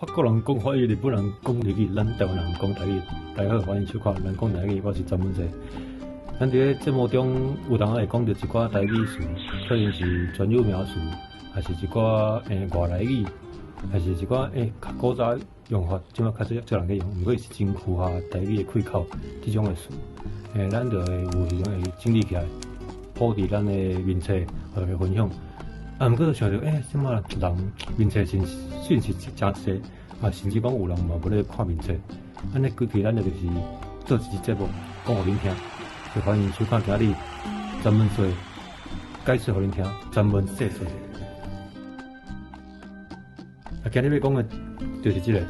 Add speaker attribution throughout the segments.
Speaker 1: 法国人讲法语，日本人讲日语，咱台湾人讲台语。大家好，欢迎收看《咱讲台语》，我是张文哲。咱伫咧节目中有当会讲到一寡台语词，可能是专有名词，还是一寡外来语，还是一寡较古早用法，即摆较少人去用，毋过是真符合台语的开口即种的词。咱就会有时阵会整理起来，铺伫咱的面册，互大家分享。毋过就想着，即摆人面册讯息真济，甚至讲有人嘛无咧看面册。安尼规期咱就是做一集节目，讲互恁听，就欢迎收看今日专门说解释互恁听，专门细说。今日要讲的就是这个，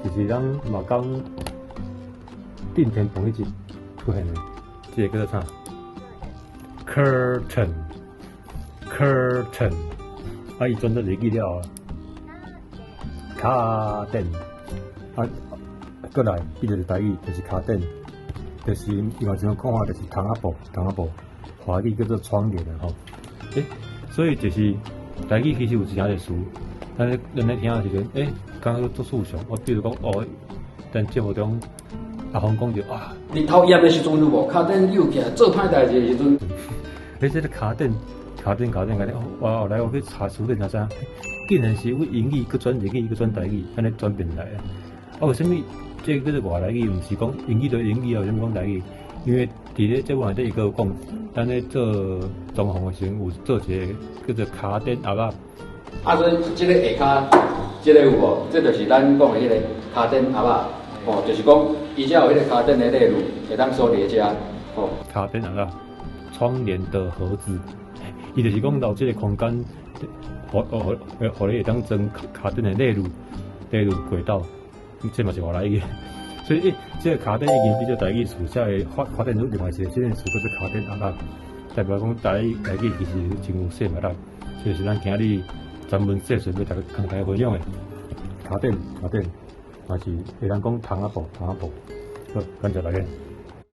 Speaker 1: 就是咱马港顶天棚迄集出现的，这个叫做啥 ？curtain，伊转到日语了，卡灯，过来，伊就是台语，就是卡灯，就是另外一种讲法就是窗仔布，华语叫做窗帘的吼。所以就是台语其实有一些词，咱咧听的时阵，刚刚做数上，我比如讲咱节目中阿峰讲着
Speaker 2: 日头炎的时阵，有无卡灯扭起来做歹代志的时阵？
Speaker 1: 这个卡灯，我后来我去查词典，才知，竟然是为英语，佮转日语，佮转台语，安尼转变来的。为什么这个叫做外来语，毋是讲英语对英语，为什么讲台语？因为伫咧节目内底伊有讲，咱咧做装潢的时阵有做一个叫做卡灯盒仔。
Speaker 2: 所以这个下骹，这个有无？这就是咱讲的迄个卡灯盒仔。就是讲，伊才有迄个卡灯的内容，会当收伫遮。
Speaker 1: 卡灯盒仔，窗帘的盒子，伊就是讲留这个空间，互你会当装卡灯的内容轨道，这嘛是外来语。所以这个卡灯已经比较台语词，才会发展出另外一个这个词叫做卡灯盒仔，代表讲台语其实真有细密啦，这就是咱今日专门细说要跟大家分享的卡灯，嘛是会当讲窗仔布。好，感谢大家。